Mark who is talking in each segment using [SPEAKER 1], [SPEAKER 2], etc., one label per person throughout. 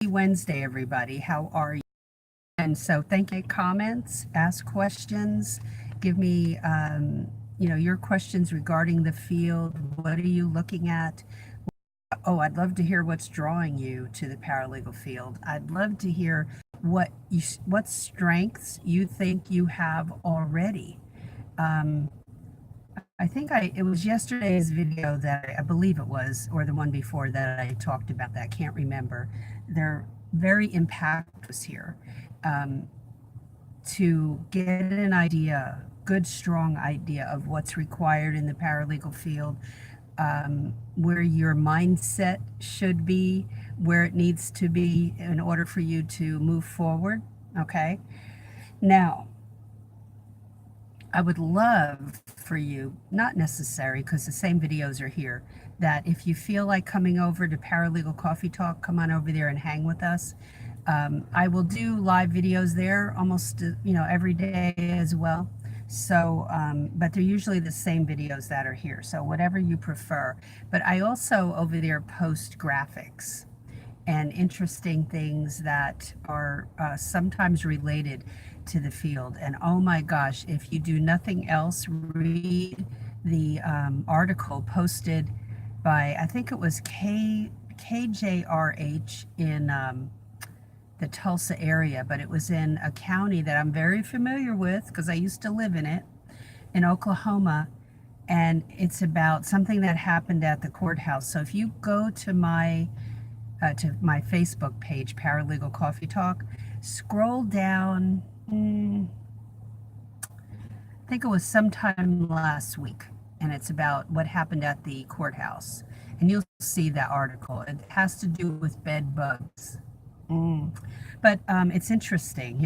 [SPEAKER 1] Wednesday, everybody. How are you? And so, thank you. Comments, ask questions, give me, your questions regarding the field. What are you looking at? Oh, I'd love to hear what's drawing you to the paralegal field. I'd love to hear what strengths you think you have already. Um, I think it was yesterday's video that I believe it was, or the one before that I talked about that. I can't remember. They're very impactful here um, to get an idea, good, strong idea of what's required in the paralegal field, where your mindset should be, where it needs to be in order for you to move forward. Okay. Now, I would love for you, not necessary because the same videos are here, that if you feel like coming over to Paralegal Coffee Talk, come on over there and hang with us. I will do live videos there almost, every day as well. So, but they're usually the same videos that are here. So whatever you prefer. But I also over there post graphics and interesting things that are sometimes related to the field. And oh my gosh, if you do nothing else, read the article posted by, I think it was KJRH in the Tulsa area, but it was in a county that I'm very familiar with because I used to live in Oklahoma. And it's about something that happened at the courthouse. So if you go to my Facebook page, Paralegal Coffee Talk, scroll down, I think it was sometime last week, and it's about what happened at the courthouse. And you'll see that article. It has to do with bed bugs. But it's interesting,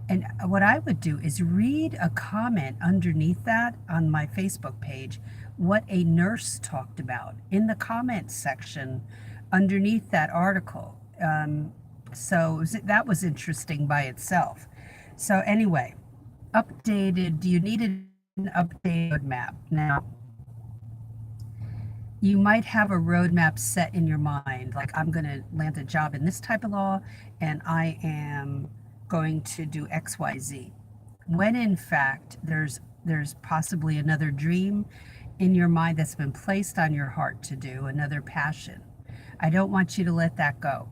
[SPEAKER 1] and what I would do is read a comment underneath that on my Facebook page, what a nurse talked about in the comments section underneath that article. That was interesting by itself. So anyway, do you need an updated roadmap? Now, you might have a roadmap set in your mind, like I'm going to land a job in this type of law and I am going to do XYZ. When in fact, there's possibly another dream in your mind that's been placed on your heart to do, another passion. I don't want you to let that go.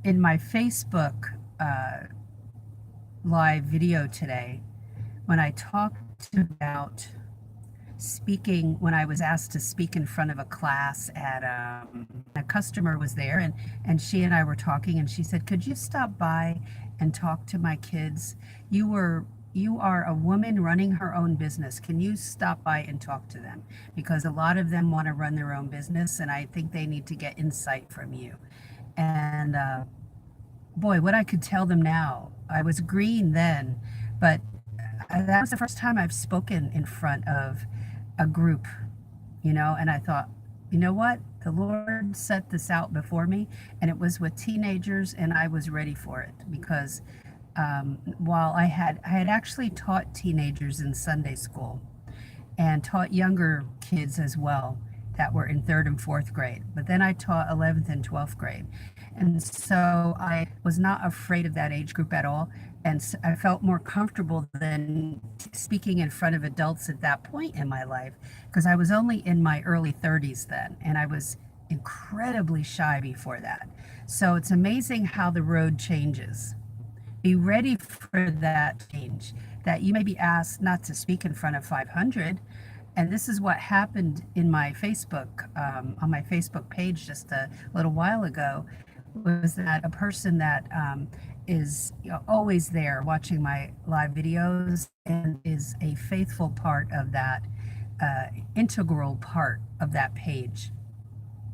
[SPEAKER 1] In my Facebook live video today, when I talked about speaking, when I was asked to speak in front of a class at a customer was there, and she and I were talking, and she said, could you stop by and talk to my kids? You are a woman running her own business. Can you stop by and talk to them? Because a lot of them want to run their own business, and I think they need to get insight from you. And boy, what I could tell them now. I was green then, but that was the first time I've spoken in front of a group, and I thought, you know what? The Lord set this out before me, and it was with teenagers, and I was ready for it because while I had actually taught teenagers in Sunday school and taught younger kids as well that were in 3rd and 4th grade, but then I taught 11th and 12th grade. And so I was not afraid of that age group at all. And I felt more comfortable than speaking in front of adults at that point in my life, because I was only in my early 30s then, and I was incredibly shy before that. So it's amazing how the road changes. Be ready for that change, that you may be asked not to speak in front of 500. And this is what happened in my Facebook, on my Facebook page just a little while ago, was that a person that is always there watching my live videos and is a faithful part of that, integral part of that page.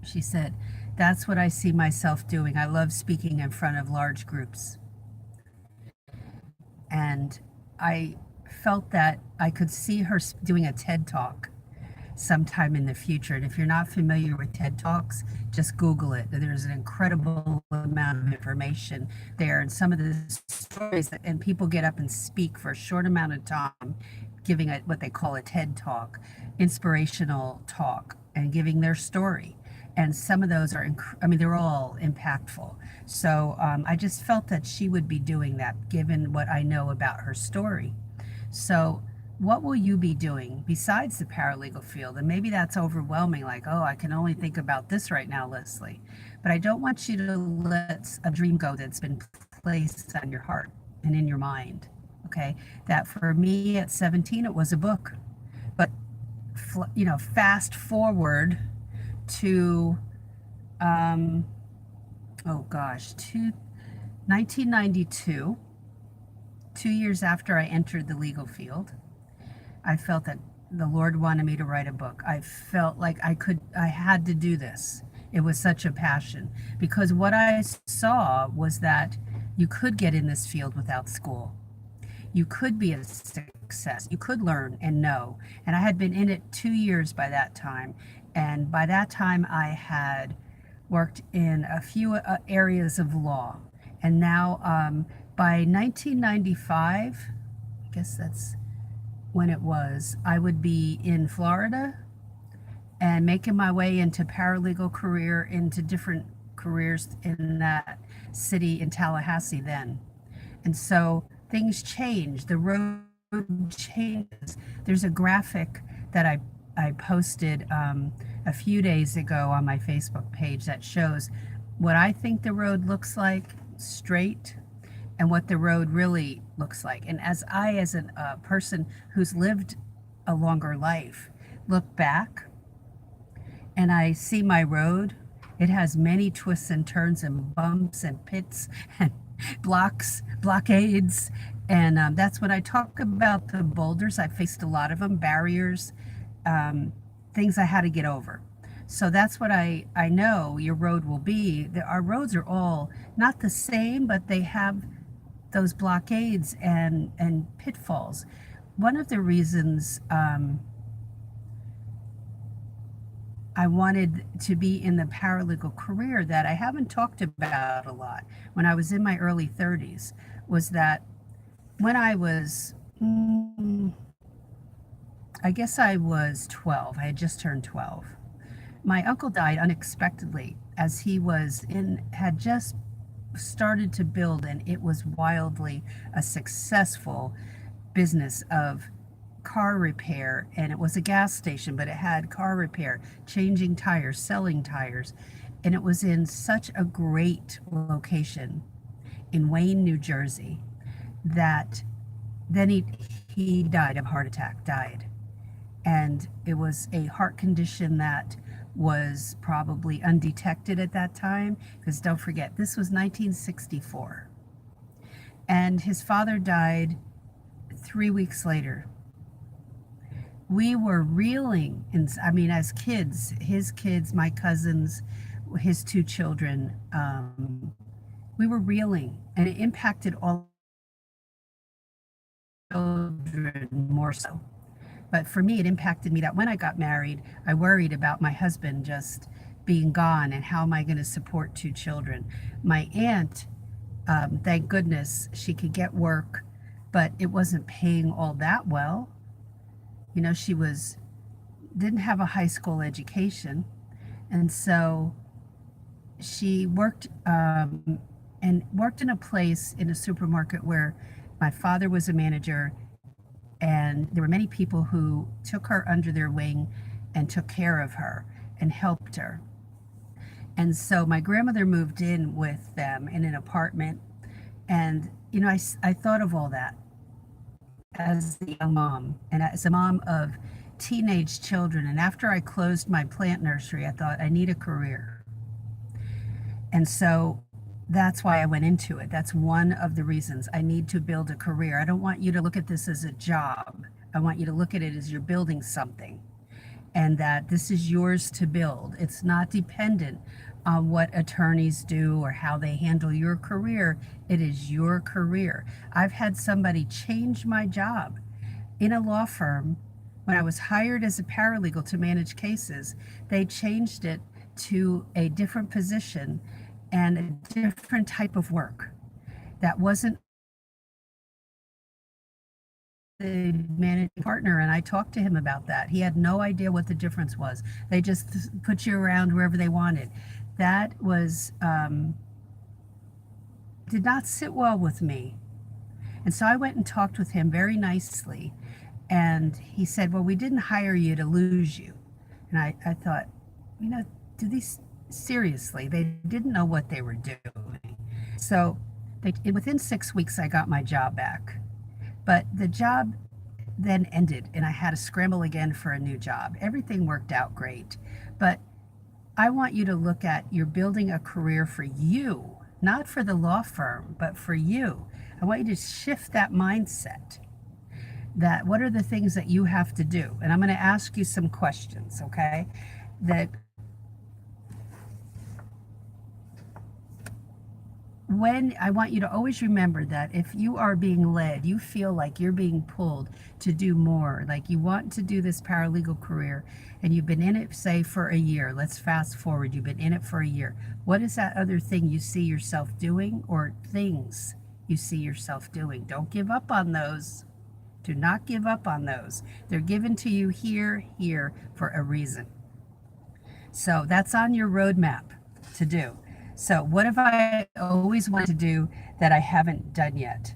[SPEAKER 1] She said, that's what I see myself doing. I love speaking in front of large groups. And I felt that I could see her doing a TED Talk sometime in the future. And if you're not familiar with TED Talks, just Google it. There's an incredible amount of information there, and some of the stories and people get up and speak for a short amount of time, giving it what they call a TED Talk, inspirational talk, and giving their story. And some of those are, I mean, they're all impactful. So I just felt that she would be doing that given what I know about her story. So, what will you be doing besides the paralegal field? And maybe that's overwhelming, like, oh, I can only think about this right now, Leslie. But I don't want you to let a dream go that's been placed on your heart and in your mind. Okay. That for me at 17, it was a book. But, fast forward to, um, oh gosh, 1992, 2 years after I entered the legal field. I felt that the Lord wanted me to write a book. I felt like I had to do this. It was such a passion because what I saw was that you could get in this field without school. You could be a success. You could learn and know. And I had been in it 2 years by that time. And by that time, I had worked in a few areas of law. And now, by 1995, I guess that's when it was, I would be in Florida and making my way into paralegal career, into different careers in that city in Tallahassee then. And so things change, the road changes. There's a graphic that I posted a few days ago on my Facebook page that shows what I think the road looks like straight and what the road really looks like. And as a person who's lived a longer life, look back and I see my road, it has many twists and turns and bumps and pits and blockades. And that's when I talk about the boulders. I faced a lot of them, barriers, things I had to get over. So that's what I know your road will be. Our roads are all not the same, but they have those blockades and pitfalls. One of the reasons I wanted to be in the paralegal career that I haven't talked about a lot when I was in my early 30s was that when I was, I guess I was 12, I had just turned 12. My uncle died unexpectedly as he had just started to build, and it was wildly a successful business of car repair. And it was a gas station, but it had car repair, changing tires, selling tires. And it was in such a great location in Wayne, New Jersey, that then he died of a heart attack, died. And it was a heart condition that was probably undetected at that time, because don't forget, this was 1964. And his father died 3 weeks later. We were reeling, I mean, as kids, his kids, my cousins, his two children, we were reeling, and it impacted all children more so. But for me, it impacted me that when I got married, I worried about my husband just being gone and how am I going to support two children. My aunt, thank goodness, she could get work, but it wasn't paying all that well. You know, didn't have a high school education. And so she worked worked in a place in a supermarket where my father was a manager, and there were many people who took her under their wing and took care of her and helped her. And so my grandmother moved in with them in an apartment. And, you know, I thought of all that as a young mom and as a mom of teenage children. And after I closed my plant nursery, I thought I need a career. And so that's why I went into it. That's one of the reasons I need to build a career. I don't want you to look at this as a job. I want you to look at it as you're building something, and that this is yours to build. It's not dependent on what attorneys do or how they handle your career. It is your career. I've had somebody change my job in a law firm. When I was hired as a paralegal to manage cases, they changed it to a different position and a different type of work that wasn't the managing partner, and I talked to him about that. He had no idea what the difference was. They just put you around wherever they wanted. That was did not sit well with me. And so I went and talked with him very nicely. And he said, well, we didn't hire you to lose you. And I thought, do these seriously? They didn't know what they were doing. So within 6 weeks, I got my job back. But the job then ended, and I had to scramble again for a new job. Everything worked out great. But I want you to look at you're building a career for you, not for the law firm, but for you. I want you to shift that mindset. That what are the things that you have to do? And I'm going to ask you some questions, okay? That when I want you to always remember that if you are being led, you feel like you're being pulled to do more, like you want to do this paralegal career and you've been in it, say, for a year. Let's fast forward. You've been in it for a year. What is that other thing you see yourself doing, or things you see yourself doing? Don't give up on those. Do not give up on those. They're given to you here for a reason. So that's on your roadmap to do. So what have I always wanted to do that I haven't done yet?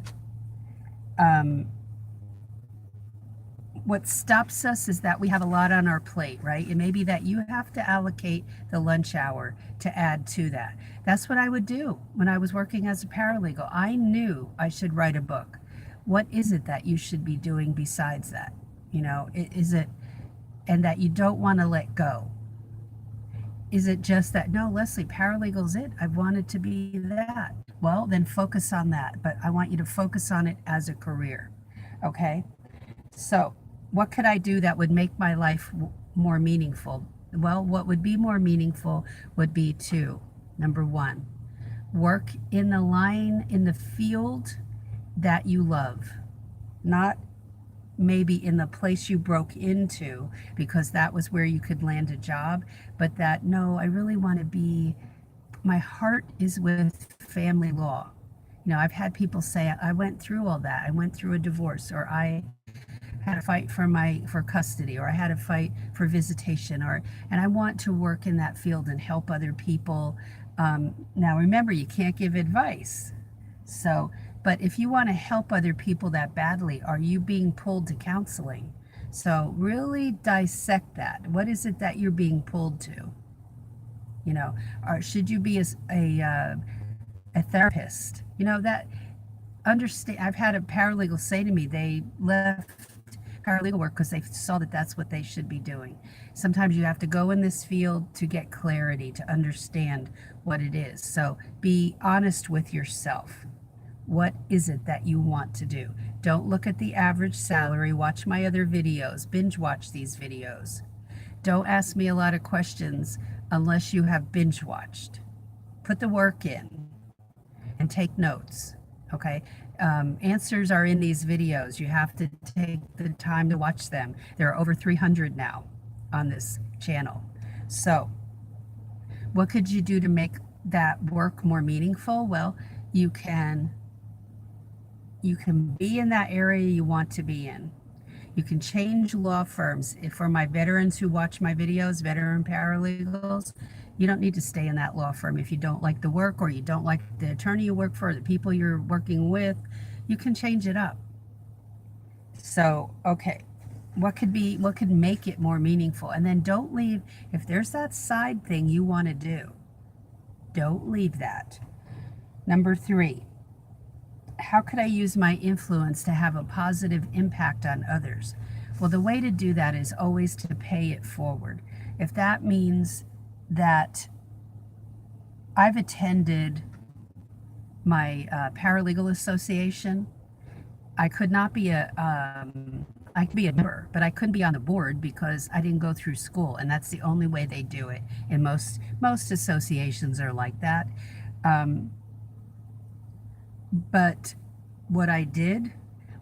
[SPEAKER 1] What stops us is that we have a lot on our plate, right? It may be that you have to allocate the lunch hour to add to that. That's what I would do when I was working as a paralegal. I knew I should write a book. What is it that you should be doing besides that? Is it, and that you don't want to let go? Is it just that, no, Leslie, paralegal's it. I wanted to be that. Well, then focus on that. But I want you to focus on it as a career. Okay? So what could I do that would make my life more meaningful? Well, what would be more meaningful would be to, number one, work in the field that you love, not maybe in the place you broke into because that was where you could land a job, but that, no, I really want to be, my heart is with family law. I've had people say, I went through all that. I went through a divorce, or I had to fight for custody, or I had to fight for visitation, and I want to work in that field and help other people. Now remember, you can't give advice. But if you want to help other people that badly, are you being pulled to counseling? So really dissect that. What is it that you're being pulled to? Or should you be a therapist? That understand. I've had a paralegal say to me they left paralegal work because they saw that that's what they should be doing. Sometimes you have to go in this field to get clarity, to understand what it is. So be honest with yourself. What is it that you want to do? Don't look at the average salary. Watch my other videos. Binge watch these videos. Don't ask me a lot of questions unless you have binge watched. Put the work in and take notes, okay? Answers are in these videos. You have to take the time to watch them. There are over 300 now on this channel. So what could you do to make that work more meaningful? Well, you can be in that area you want to be in. You can change law firms. For my veterans who watch my videos, veteran paralegals, you don't need to stay in that law firm if you don't like the work, or you don't like the attorney you work for, the people you're working with. You can change it up. So, okay, what could make it more meaningful? And then don't leave, if there's that side thing you want to do, don't leave that. Number 3, how could I use my influence to have a positive impact on others? Well, the way to do that is always to pay it forward. If that means that I've attended my paralegal association, I could not be I could be a member, but I couldn't be on the board because I didn't go through school, and that's the only way they do it. And most associations are like that. But what I did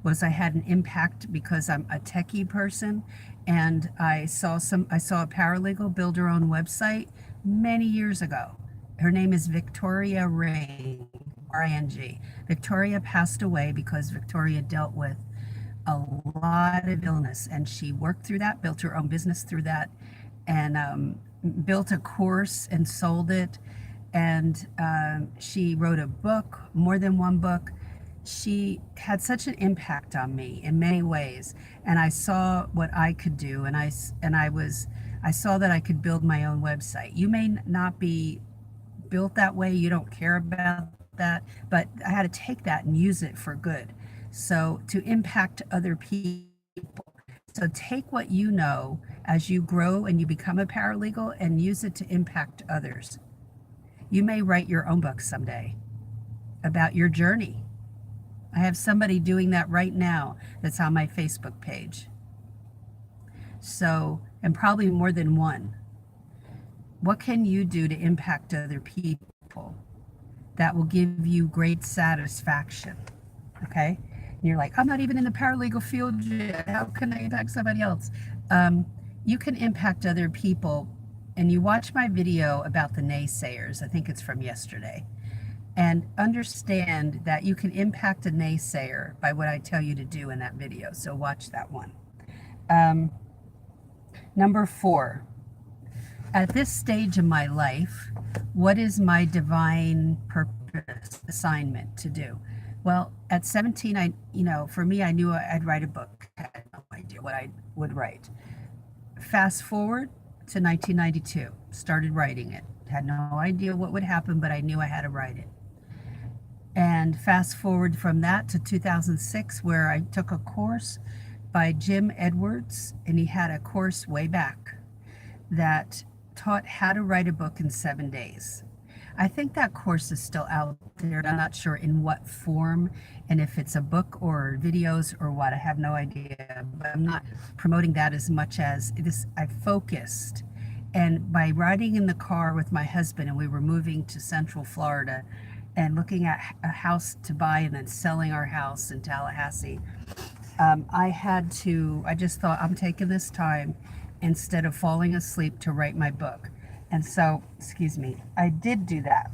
[SPEAKER 1] was I had an impact because I'm a techie person, and I saw a paralegal build her own website many years ago. Her name is Victoria Ring, R-I-N-G. Victoria passed away because Victoria dealt with a lot of illness, and she worked through that, built her own business through that, and built a course and sold it. And she wrote a book, more than one book. She had such an impact on me in many ways, and I saw what I could do, and I saw that I could build my own website. You may not be built that way, you don't care about that, but I had to take that and use it for good. So to impact other people. So take what you know as you grow and you become a paralegal and use it to impact others. You may write your own book someday about your journey. I have somebody doing that right now that's on my Facebook page. So, and probably more than one. What can you do to impact other people that will give you great satisfaction? Okay? And you're like, I'm not even in the paralegal field yet. How can I impact somebody else? You can impact other people. And you watch my video about the naysayers. I think it's from yesterday. And understand that you can impact a naysayer by what I tell you to do in that video. So watch that one. Number 4, at this stage of my life, what is my divine purpose, assignment to do? Well, at 17, for me, I knew I'd write a book. I had no idea what I would write. Fast forward to 1992, started writing it. Had no idea what would happen, but I knew I had to write it. And fast forward from that to 2006, where I took a course by Jim Edwards, and he had a course way back that taught how to write a book in 7 days. I think that course is still out there. I'm not sure in what form, and if it's a book or videos or what, I have no idea. But I'm not promoting that as much as this. I focused, and by riding in the car with my husband, and we were moving to Central Florida and looking at a house to buy and then selling our house in Tallahassee, I just thought, I'm taking this time instead of falling asleep to write my book. And so, I did do that.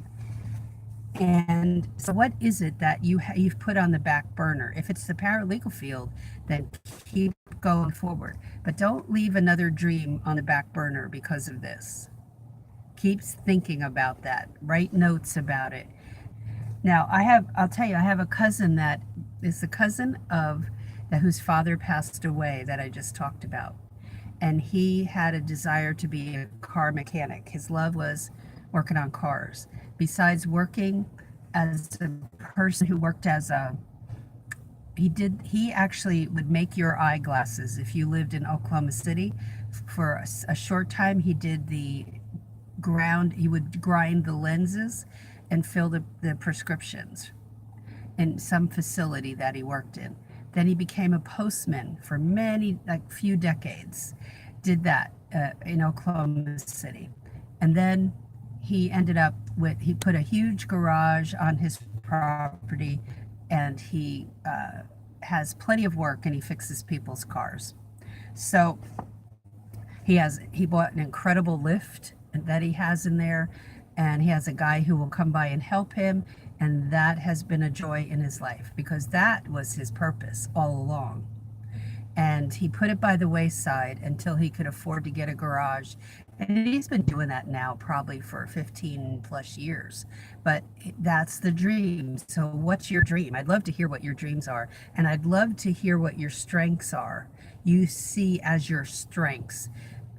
[SPEAKER 1] And so what is it that you've put on the back burner? If it's the paralegal field, then keep going forward. But don't leave another dream on the back burner because of this. Keep thinking about that. Write notes about it. Now, I'll tell you, I have a cousin that is the cousin of whose father passed away that I just talked about. And he had a desire to be a car mechanic. His love was working on cars. Besides working as a person who worked as he actually would make your eyeglasses if you lived in Oklahoma City. For a short time, he did he would grind the lenses and fill the prescriptions in some facility that he worked in. Then he became a postman for few decades, did that in Oklahoma City. And then he ended up he put a huge garage on his property, and he has plenty of work, and he fixes people's cars. So he bought an incredible lift that he has in there, and he has a guy who will come by and help him. And that has been a joy in his life because that was his purpose all along. And he put it by the wayside until he could afford to get a garage. And he's been doing that now probably for 15 plus years. But that's the dream. So what's your dream? I'd love to hear what your dreams are. And I'd love to hear what your strengths are. You see as your strengths,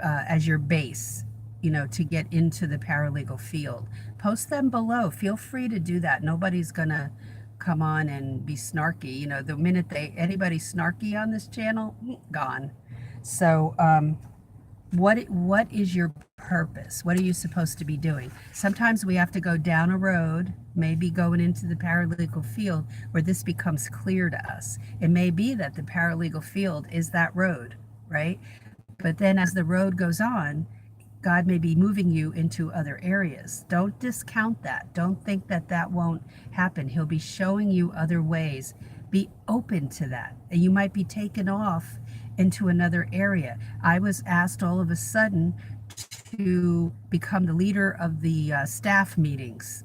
[SPEAKER 1] as your base, to get into the paralegal field. Post them below. Feel free to do that. Nobody's gonna come on and be snarky. The minute anybody snarky on this channel, gone. So what is your purpose? What are you supposed to be doing? Sometimes we have to go down a road, maybe going into the paralegal field, where this becomes clear to us. It may be that the paralegal field is that road, right? But then as the road goes on, God may be moving you into other areas. Don't discount that. Don't think that won't happen. He'll be showing you other ways. Be open to that. And you might be taken off into another area. I was asked all of a sudden to become the leader of the staff meetings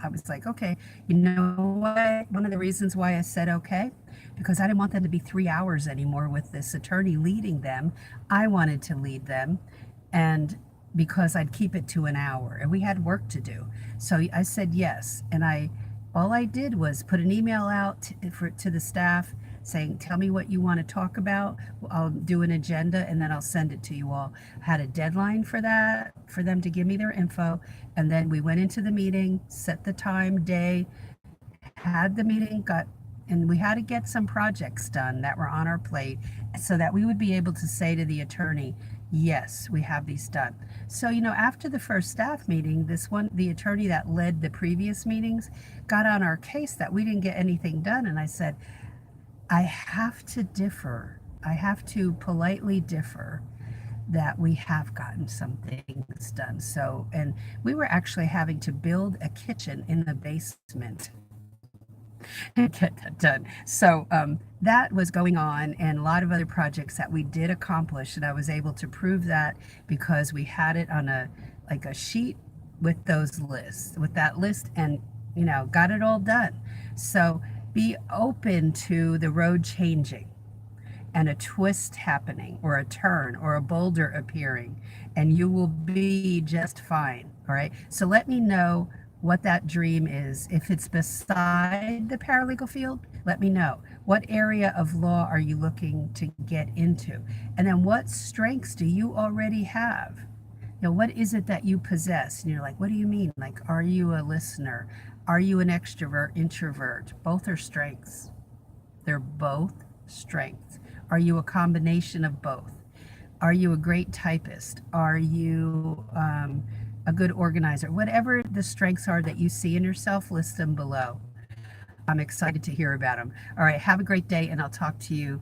[SPEAKER 1] I was like, okay, you know what? One of the reasons why I said okay, because I didn't want them to be 3 hours anymore with this attorney leading them. I wanted to lead them, and because I'd keep it to an hour, and we had work to do. So I said yes, and all I did was put an email out to the staff saying, tell me what you want to talk about. I'll do an agenda and then I'll send it to you all. I had a deadline for that, for them to give me their info. And then we went into the meeting, set the time, day, had the meeting, and we had to get some projects done that were on our plate so that we would be able to say to the attorney, yes, we have these done. So, after the first staff meeting, the attorney that led the previous meetings got on our case that we didn't get anything done. And I said, I have to differ. I have to politely differ that we have gotten some things done. So, and we were actually having to build a kitchen in the basement and get that done. So that was going on, and a lot of other projects that we did accomplish, and I was able to prove that because we had it on a sheet with those lists, with that list, and got it all done. So be open to the road changing and a twist happening or a turn or a boulder appearing, and you will be just fine. All right. So let me know what that dream is. If it's beside the paralegal field, let me know. What area of law are you looking to get into? And then what strengths do you already have? What is it that you possess? And you're like, what do you mean? Like, are you a listener? Are you an extrovert, introvert? Both are strengths. They're both strengths. Are you a combination of both? Are you a great typist? Are you a good organizer? Whatever the strengths are that you see in yourself, list them below. I'm excited to hear about them. All right, have a great day, and I'll talk to you